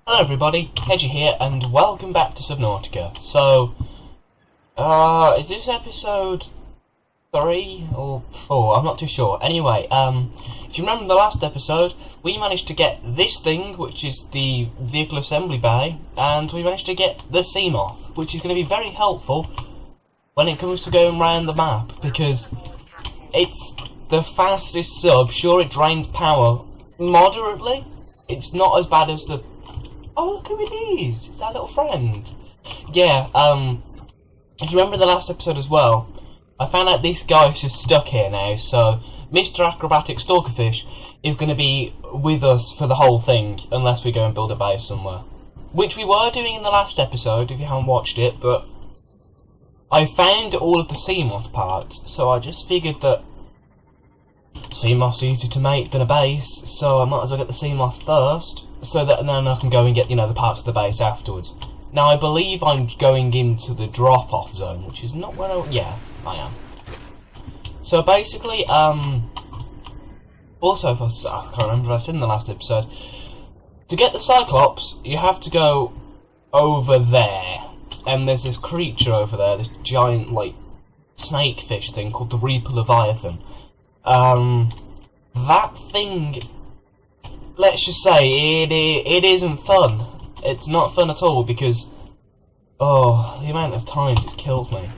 Hello everybody, Hedgie here, and welcome back to Subanautica. So, is this episode 3 or 4? I'm not too sure. Anyway, if you remember the last episode, we managed to get this thing, which is the vehicle assembly bay, and we managed to get the Seamoth, which is going to be very helpful when it comes to going around the map, because it's the fastest sub. Sure, it drains power moderately. It's not as bad as the... Oh, look who it is! It's our little friend. Yeah, if you remember the last episode as well, I found out this guy's just stuck here now, so Mr. Acrobatic Stalkerfish is going to be with us for the whole thing, unless we go and build a base somewhere. Which we were doing in the last episode, if you haven't watched it, but I found all of the Seamoth parts, so I just figured that Seamoth's easier to make than a base, so I might as well get the Seamoth first, so that and then I can go and get, you know, the parts of the base afterwards. Now I believe I'm going into the drop-off zone, which is not where yeah, I am. So basically, also, I can't remember what I said in the last episode, to get the Cyclops, you have to go over there, and there's this creature over there, this giant, like, snake fish thing called the Reaper Leviathan. That thing, let's just say, it isn't fun. It's not fun at all, because, oh, the amount of times it's killed me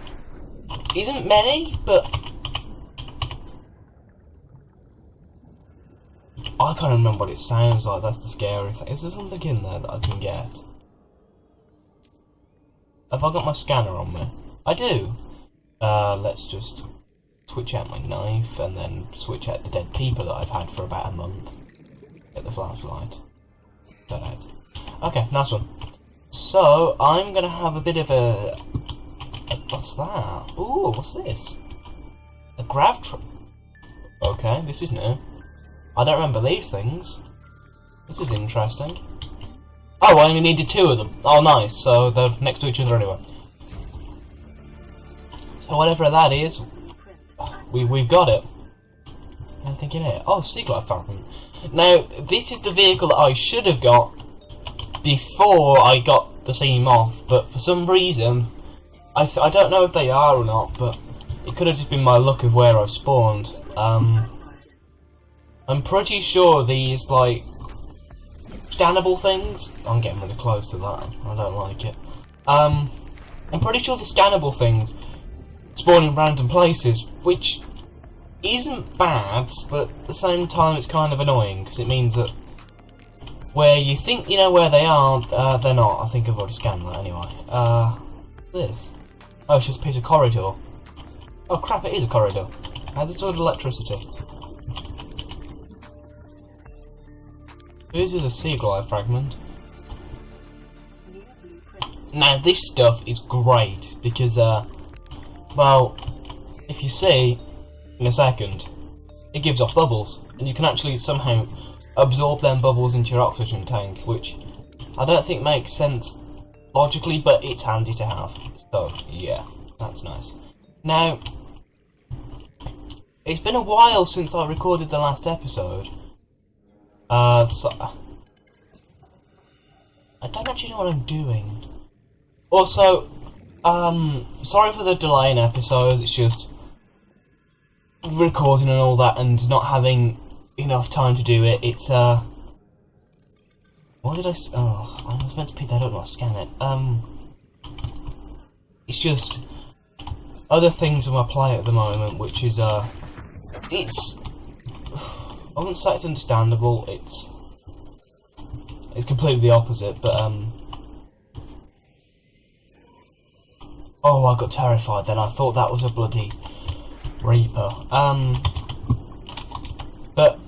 isn't many, but I can't remember what it sounds like. That's the scary thing. Is there something in there that I can get? Have I got my scanner on me? I do. Let's just switch out my knife, and then switch out the dead people that I've had for about a month. Get the flashlight. That out. Okay, nice one. So, I'm gonna have a bit of a... What's that? Ooh, what's this? A grav truck. Okay, this is new. I don't remember these things. This is interesting. Oh, I only needed 2 of them. Oh, nice. So, they're next to each other anyway. So, whatever that is, we've got it. I'm thinking here. Oh, Cyclops fragment. Now, this is the vehicle that I should have got before I got the Seamoth, but for some reason, I don't know if they are or not, but it could have just been my luck of where I've spawned. I'm pretty sure these, like, scannable things... I'm getting really close to that. I don't like it. I'm pretty sure the scannable things spawn in random places, which isn't bad, but at the same time it's kind of annoying, because it means that where you think you know where they are, they're not. I think I've already scanned that anyway. This. Oh, it's just a piece of corridor. Oh crap, it is a corridor. How's it sort of electricity? This is a Cyclops fragment. Now this stuff is great, because, well, if you see, in a second, it gives off bubbles, and you can actually somehow absorb them bubbles into your oxygen tank, which I don't think makes sense logically, but it's handy to have. So, yeah, that's nice. Now, it's been a while since I recorded the last episode, so I don't actually know what I'm doing. Also, sorry for the delay in episodes, it's just recording and all that, and not having enough time to do it. It's, what did I oh, I was meant to pick that up, not scan it. It's just other things on my plate at the moment, which is, it's, I wouldn't say it's understandable, it's completely the opposite, but, oh, I got terrified then. I thought that was a bloody Reaper. But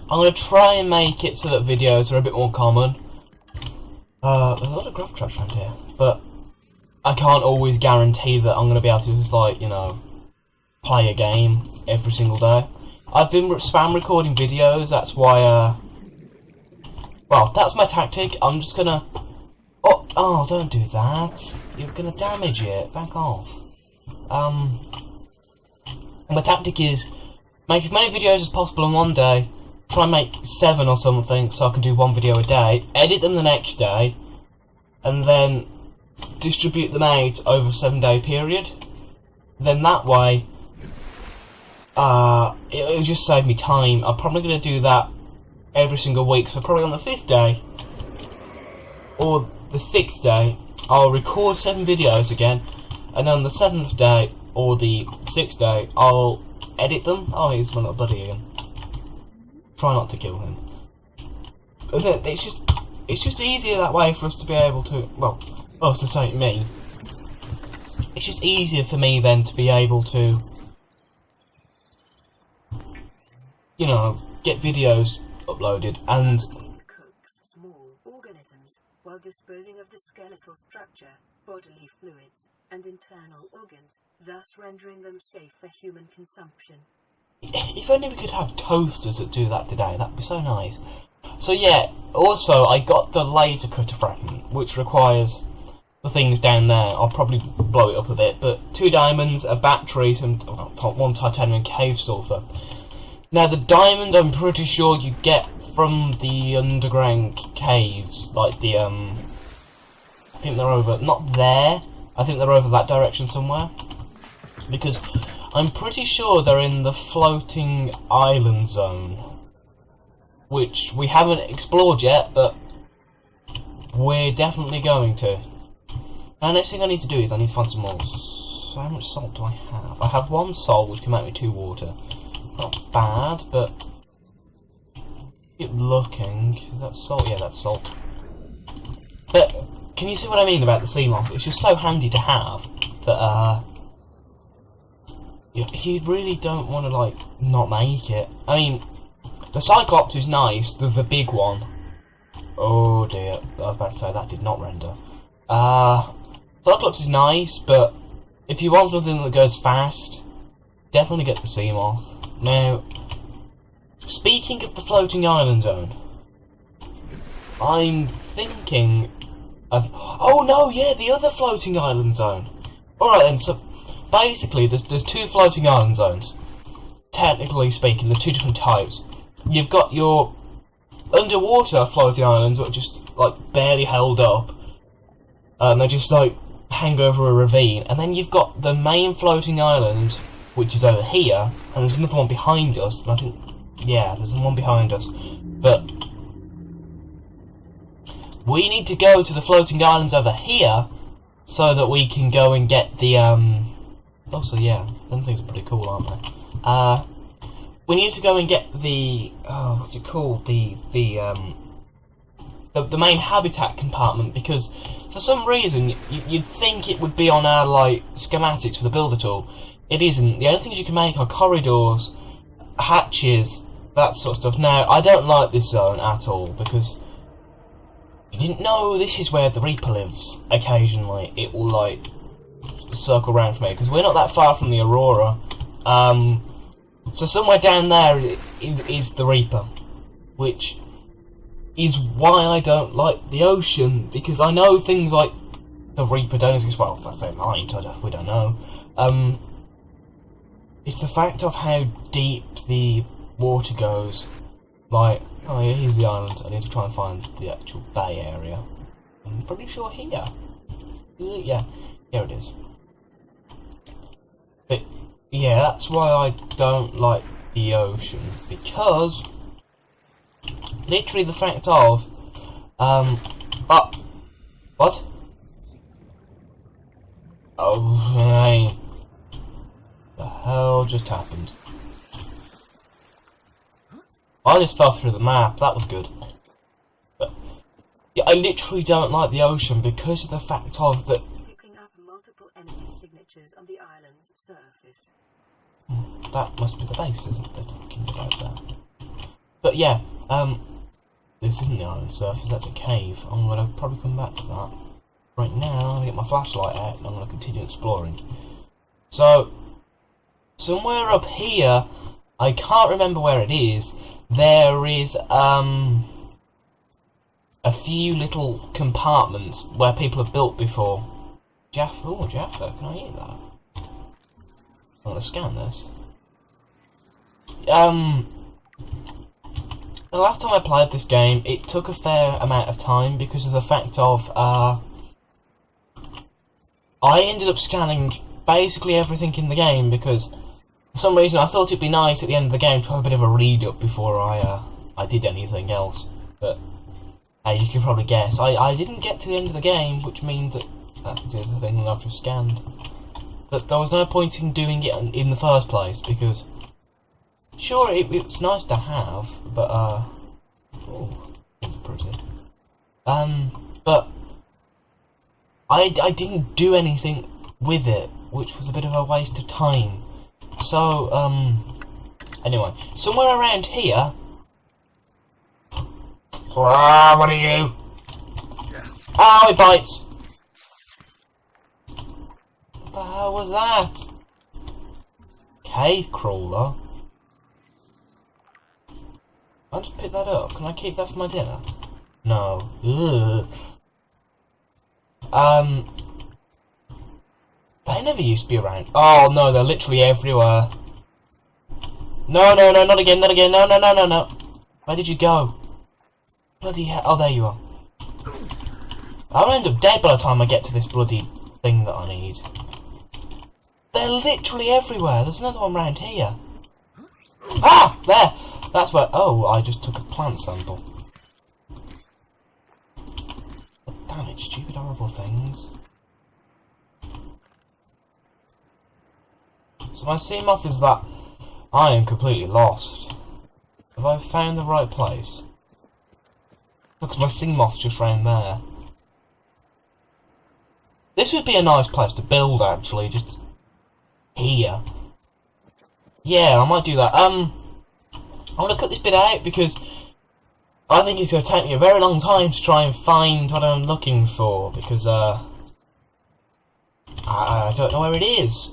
I'm going to try and make it so that videos are a bit more common. There's a lot of grav trash around here, but I can't always guarantee that I'm going to be able to just, like, you know, play a game every single day. I've been spam recording videos, that's why, well, that's my tactic. I'm just gonna... Oh, don't do that. You're gonna damage it. Back off. My tactic is make as many videos as possible in one day, try and make 7 or something so I can do 1 video a day, edit them the next day, and then distribute them out over a 7-day period. Then that way, it'll just save me time. I'm probably going to do that every single week, so probably on the 5th day or the 6th day I'll record 7 videos again, and then on the 7th day or the 6th day I'll edit them. Oh, here's my little buddy again. Try not to kill him. And then it's just easier that way for us to be able to, well, us to say me. It's just easier for me then to be able to, you know, get videos uploaded and cooks small organisms while disposing of the skeletal structure, bodily fluids, and internal organs, thus rendering them safe for human consumption. if only we could have toasters that do that today, that'd be so nice. So yeah, also I got the laser cutter fragment, which requires the things down there. I'll probably blow it up a bit, but 2 diamonds, a battery, some 1 titanium cave sulfur. Now the diamonds I'm pretty sure you get from the underground caves, like the I think they're over, not there, I think they're over that direction somewhere, because I'm pretty sure they're in the floating island zone, which we haven't explored yet, but we're definitely going to. Now, next thing I need to do is I need to find some more. So how much salt do I have? I have 1 salt, which can make me 2 water. Not bad, but keep looking. That's salt. Yeah, that's salt. But can you see what I mean about the sea moth? It's just so handy to have that you really don't want to like not make it. I mean, the Cyclops is nice. The big one. Oh dear, I was about to say that did not render. Cyclops is nice, but if you want something that goes fast, definitely get the sea moth. Now, speaking of the floating island zone, I'm thinking of... Oh no, yeah, the other floating island zone. Alright then, so basically there's 2 floating island zones. Technically speaking, they're 2 different types. You've got your underwater floating islands, which are just like barely held up. They just like hang over a ravine. And then you've got the main floating island, which is over here, and there's another one behind us. And I think, yeah, there's one behind us. But we need to go to the floating islands over here so that we can go and get the also, yeah, them things are pretty cool, aren't they? We need to go and get the what's it called? The main habitat compartment, because for some reason you'd think it would be on our like schematics for the builder tool. It isn't. The only things you can make are corridors, hatches, that sort of stuff. Now, I don't like this zone at all, because if you didn't know, this is where the Reaper lives. Occasionally, it will like circle around for me, because we're not that far from the Aurora. So somewhere down there is the Reaper, which is why I don't like the ocean, because I know things like the Reaper don't exist. Well, they might, we don't know. It's the fact of how deep the water goes. Like, oh yeah, here's the island. I need to try and find the actual bay area. I'm pretty sure here. Yeah, here it is. But yeah, that's why I don't like the ocean, because literally the fact of what? Oh, hey. The hell just happened? I just fell through the map. That was good. But yeah, I literally don't like the ocean because of the fact of that. Picking up multiple energy signatures on the island's surface. That must be the base, isn't it? Talking about that. But yeah, this isn't the island surface. That's a cave. I'm gonna probably come back to that. Right now, I'm gonna get my flashlight out and I'm gonna continue exploring. So, somewhere up here, I can't remember where it is, there is a few little compartments where people have built before. Jaffa, can I eat that? I'm gonna scan this. The last time I played this game, it took a fair amount of time because of the fact of, I ended up scanning basically everything in the game because for some reason I thought it'd be nice at the end of the game to have a bit of a read-up before I did anything else. But, as you can probably guess, I didn't get to the end of the game, which means that that's the thing I've just scanned. But there was no point in doing it in the first place because, sure, it's nice to have, but oh, that's pretty. But I didn't do anything with it, which was a bit of a waste of time. So anyway, somewhere around here. What are you? Oh, it bites. What the hell was that? Cave crawler. I'll just pick that up. Can I keep that for my dinner? No. Ugh. They never used to be around. Oh no, they're literally everywhere. No, no, no, not again, not again. No, no, no, no, no. Where did you go? Bloody hell. Oh, there you are. I'll end up dead by the time I get to this bloody thing that I need. They're literally everywhere. There's another one around here. Ah! There! That's where... Oh, I just took a plant sample. Damn it, stupid horrible things. So my sea moth is that I am completely lost. Have I found the right place? Because my sea moth's just round there. This would be a nice place to build, actually, just here. Yeah, I might do that. I'm gonna cut this bit out because I think it's gonna take me a very long time to try and find what I'm looking for because I don't know where it is.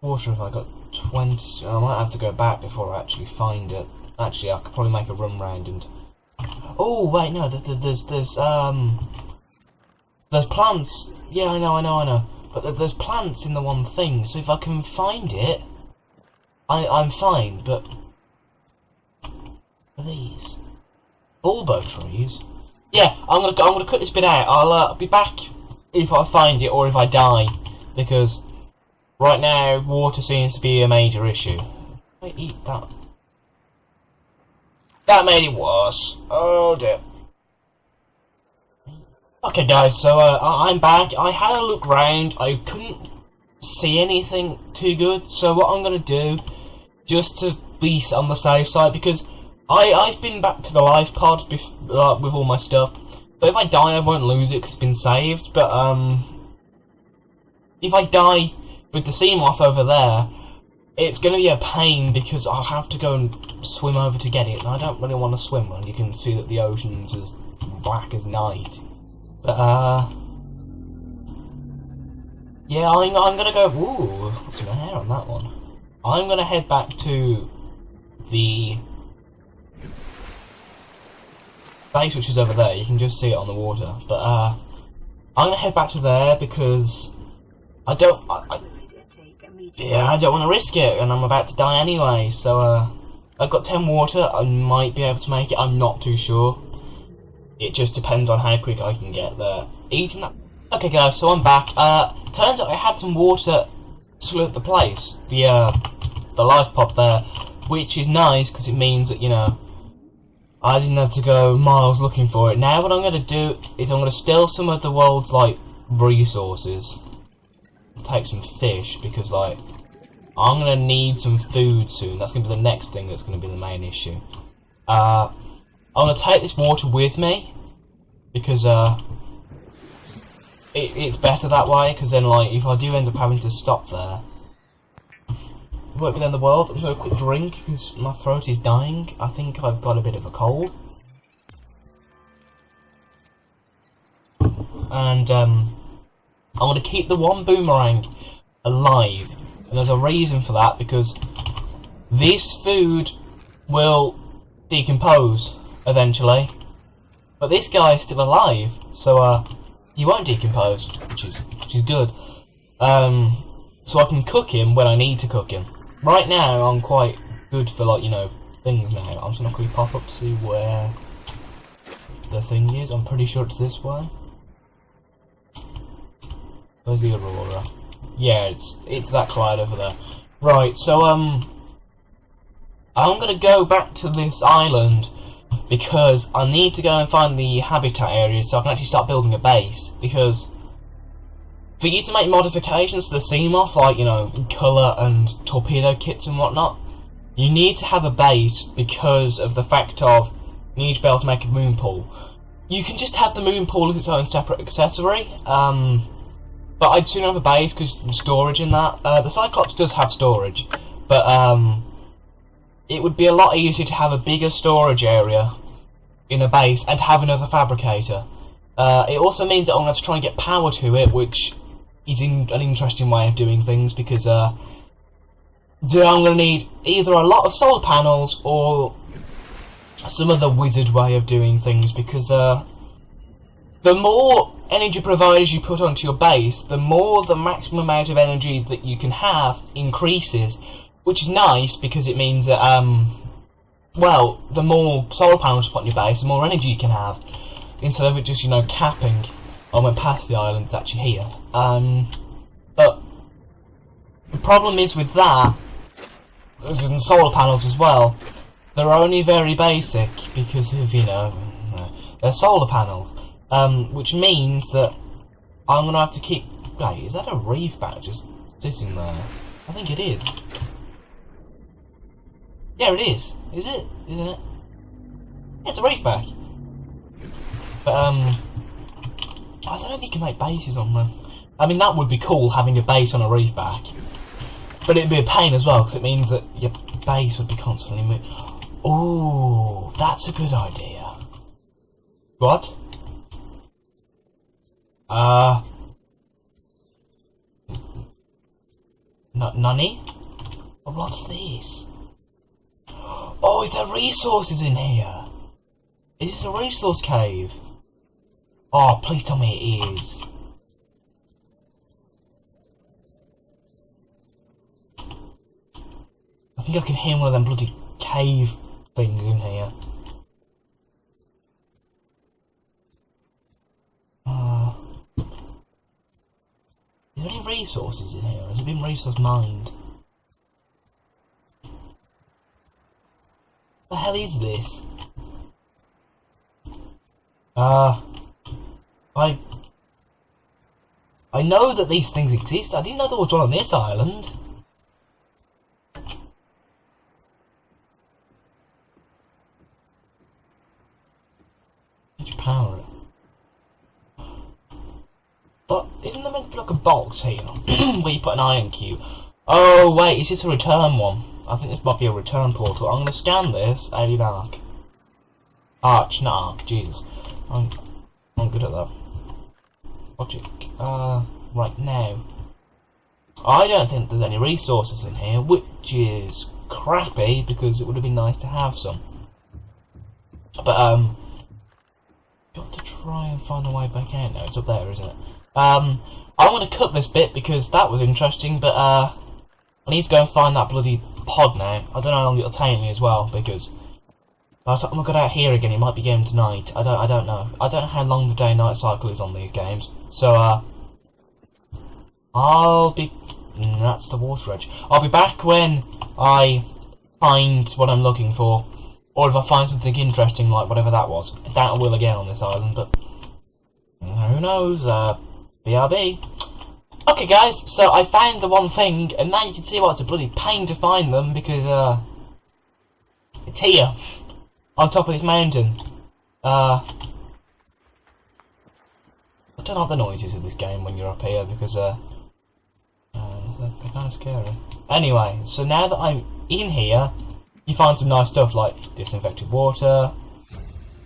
Water, have I got 20? I might have to go back before I actually find it. Actually, I could probably make a run round and. Oh wait, no, there's plants. Yeah, I know. But there's plants in the one thing, so if I can find it, I'm fine. But what are these bulbo trees? Yeah, I'm gonna cut this bit out. I'll be back if I find it or if I die, because right now water seems to be a major issue. I eat that. That made it worse. Oh dear. Okay guys, so I'm back. I had a look round. I couldn't see anything too good. So what I'm gonna do, just to be on the safe side, because I've been back to the life pod with all my stuff. But if I die, I won't lose it because it's been saved. But if I die with the sea moth over there, it's going to be a pain because I'll have to go and swim over to get it, and I don't really want to swim when you can see that the ocean's as black as night. But, yeah, I'm going to go... Ooh, what's my hair on that one? I'm going to head back to the base, which is over there. You can just see it on the water. But, I'm going to head back to there because I don't... Yeah, I don't want to risk it, and I'm about to die anyway, so, I've got 10 water, I might be able to make it, I'm not too sure. It just depends on how quick I can get there. Eating that... Okay guys, so I'm back. Turns out I had some water still at the place, the life pod there, which is nice, because it means that, you know, I didn't have to go miles looking for it. Now what I'm going to do is I'm going to steal some of the world's, like, resources. Take some fish because like I'm gonna need some food soon. That's gonna be the next thing that's gonna be the main issue. I'm gonna take this water with me because it's better that way. Because then, like, if I do end up having to stop there, it won't be the end of the world. I'm just gonna have a quick drink because my throat is dying. I think I've got a bit of a cold, and I want to keep the one boomerang alive, and there's a reason for that, because this food will decompose eventually, but this guy is still alive, so he won't decompose, which is good. So I can cook him when I need to cook him. Right now I'm quite good for, like, you know, things now. I'm just gonna quickly pop up to see where the thing is. I'm pretty sure it's this way. Where's the Aurora? Yeah, it's that cloud over there. Right, so I'm gonna go back to this island because I need to go and find the habitat areas so I can actually start building a base. Because for you to make modifications to the Seamoth, like, you know, colour and torpedo kits and whatnot, you need to have a base because of the fact of you need to be able to make a moon pool. You can just have the moon pool as its own separate accessory, but I'd sooner have a base because storage in that. The Cyclops does have storage, but it would be a lot easier to have a bigger storage area in a base and have another fabricator. It also means that I'm going to have to try and get power to it, which is an interesting way of doing things, because I'm going to need either a lot of solar panels or some other wizard way of doing things, because the more energy providers you put onto your base, the more the maximum amount of energy that you can have increases, which is nice because it means that, well, the more solar panels you put on your base, the more energy you can have, instead of it just, you know, capping. I went past the island, it's actually here. But the problem is with that, as in solar panels as well, they're only very basic because of, you know, they're solar panels. Which means that I'm going to have to keep... Wait, is that a reef back just sitting there? I think it is. Yeah, it is. Is it? Isn't it? Yeah, it's a reef back. But, I don't know if you can make bases on them. I mean, that would be cool, having a base on a reef back. But it'd be a pain as well, because it means that your base would be constantly moving. Ooh, that's a good idea. What? Nani? Oh, what's this? Oh, is there resources in here? Is this a resource cave? Oh, please tell me it is. I think I can hear one of them bloody cave things in here. Is there any resources in here? Has it been resource mined? What the hell is this? I know that these things exist. I didn't know there was one on this island. Did you power it? But isn't there meant to be like a box here where you put an iron cube? Oh wait, is this a return one? I think this might be a return portal. I'm gonna scan this. Alien Arc. Arch, not Arc, Jesus. I'm good at that. Logic. Right now. I don't think there's any resources in here, which is crappy because it would have been nice to have some. But got to try and find a way back out now. It's up there, isn't it? I'm going to cut this bit because that was interesting, but I need to go and find that bloody pod now. I don't know how long it'll take me as well, because by the time I got out here again, it might be game tonight. I don't know. I don't know how long the day-night cycle is on these games. So, I'll be... that's the water edge. I'll be back when I find what I'm looking for. Or if I find something interesting, like whatever that was. I doubt I will again on this island, but... who knows, BRB. Okay guys, so I found the one thing, and now you can see why it's a bloody pain to find them, because, it's here. On top of this mountain. I don't like the noises of this game when you're up here, because, they're kind of scary. Anyway, so now that I'm in here, you find some nice stuff like disinfected water,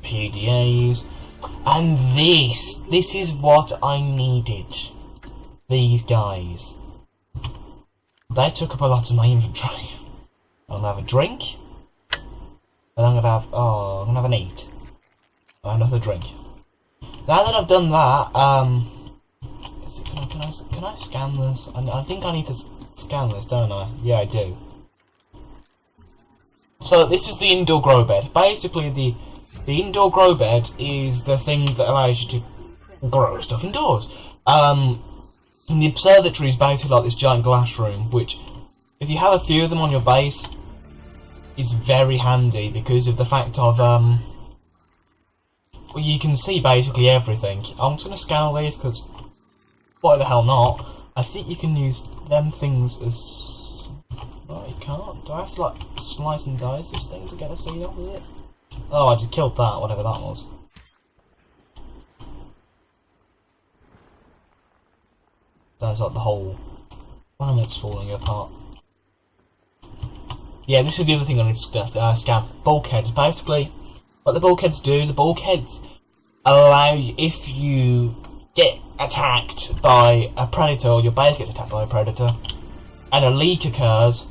PDAs, and this is what I needed. These guys. They took up a lot of my inventory. I'm gonna have a drink, and I'm gonna have an eat, and another drink. Now that I've done that, can I scan this? I think I need to scan this, don't I? Yeah, I do. So this is the indoor grow bed. Basically, the indoor grow bed is the thing that allows you to grow stuff indoors. And the observatory is basically like this giant glass room, which, if you have a few of them on your base, is very handy because of the fact of well, you can see basically everything. I'm just gonna scan all these because why the hell not? I think you can use them things as... No, you can't. Do I have to like slice and dice this thing to get a seed off of it? Oh, I just killed that, whatever that was. Sounds like the whole planet's falling apart. Yeah, this is the other thing I need to scan. Bulkheads. Basically, what the bulkheads do, the bulkheads allow you, if you get attacked by a predator, or your base gets attacked by a predator, and a leak occurs,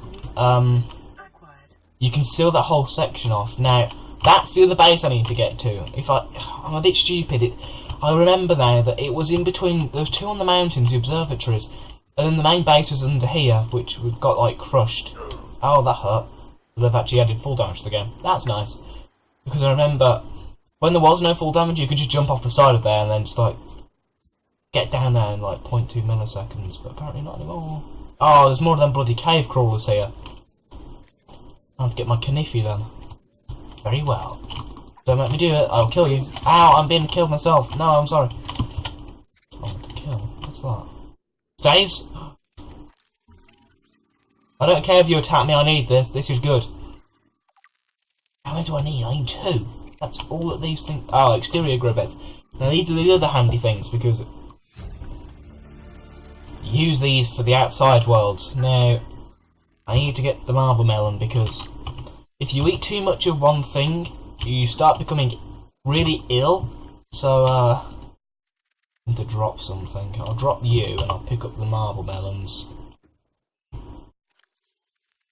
you can seal that whole section off. Now, that's the other base I need to get to. I'm a bit stupid. I remember now that it was in between, there was two on the mountains, the observatories, and then the main base was under here, which got like crushed. Oh, that hurt. They've actually added full damage to the game. That's nice. Because I remember, when there was no full damage, you could just jump off the side of there and then just like, get down there in like 0.2 milliseconds, but apparently not anymore. Oh, there's more of them bloody cave crawlers here. I have to get my Kniffy then. Very well. Don't make me do it, I'll kill you. Ow, I'm being killed myself. No, I'm sorry. Oh, to kill. What's that? Stays? I don't care if you attack me, I need this. This is good. How many do I need? I need 2. That's all that these things... Oh, exterior grow beds. Now these are the other handy things, because... use these for the outside world. Now, I need to get the marble melon, because... if you eat too much of one thing, you start becoming really ill. So, I need to drop something. I'll drop you, and I'll pick up the marble melons.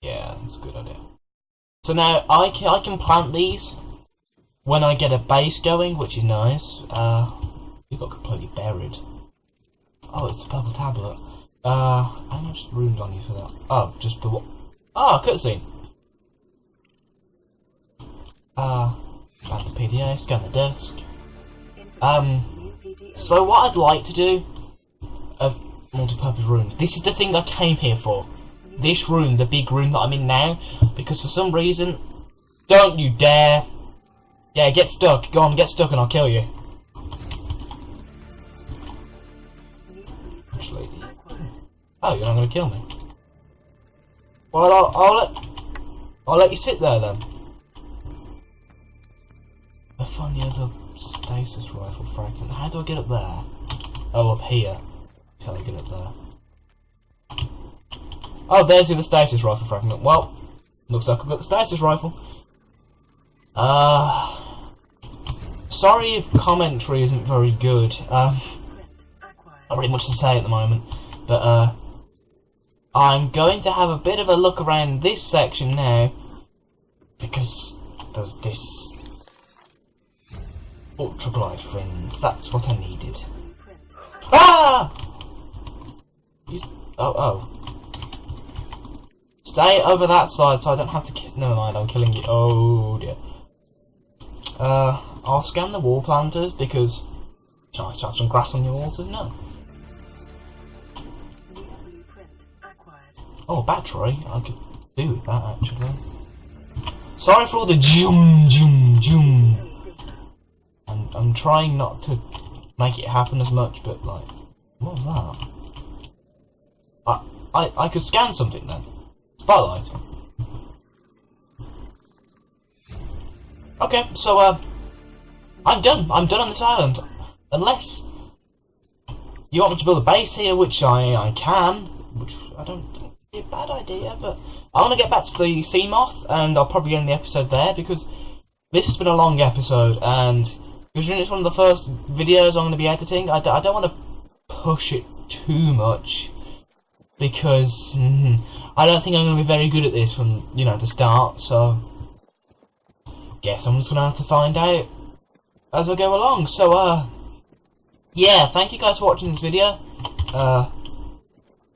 Yeah, that's a good idea. So now, I can plant these when I get a base going, which is nice. We got completely buried. Oh, it's the purple tablet. How much room do I need for that? Oh, just the what? Ah, cutscene. Scan the PDA, scan the disk. So what I'd like to do, multi-purpose room. This is the thing I came here for. This room, the big room that I'm in now, because for some reason, don't you dare. Yeah, get stuck. Go on, get stuck and I'll kill you. Actually, oh, you're not going to kill me. Well, I'll let you sit there then. I find the other stasis rifle fragment. How do I get up there? Oh, up here. That's how I get up there. Oh, there's the other stasis rifle fragment. Well, looks like I've got the stasis rifle. Sorry if commentary isn't very good. Not really much to say at the moment, but I'm going to have a bit of a look around this section now, because there's this ultra glide friends. That's what I needed. Ah! Oh. Stay over that side so I don't have to kill. Never mind, I'm killing you. Oh dear. I'll scan the wall planters because it's nice to have some grass on your walls, isn't it? Oh, battery. I could do with that actually. Sorry for all the zoom. I'm trying not to make it happen as much, but like, what was that? I could scan something then. Spotlight. Okay, so I'm done. I'm done on this island. Unless you want me to build a base here, which I can, which I don't think would be a bad idea, but I want to get back to the sea moth, and I'll probably end the episode there because this has been a long episode, and considering it's one of the first videos I'm going to be editing, I don't want to push it too much because I don't think I'm going to be very good at this from, the start, so guess I'm just going to have to find out as I go along. So, yeah, thank you guys for watching this video.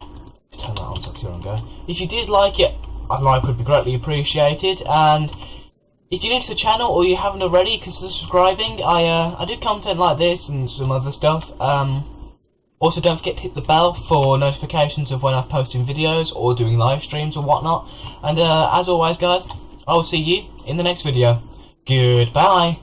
Let's turn that on so I can see where I'm going. If you did like it, a like would be greatly appreciated. And if you're new to the channel or you haven't already, consider subscribing. I do content like this and some other stuff. Also, don't forget to hit the bell for notifications of when I'm posting videos or doing live streams or whatnot. And as always, guys, I will see you in the next video. Goodbye.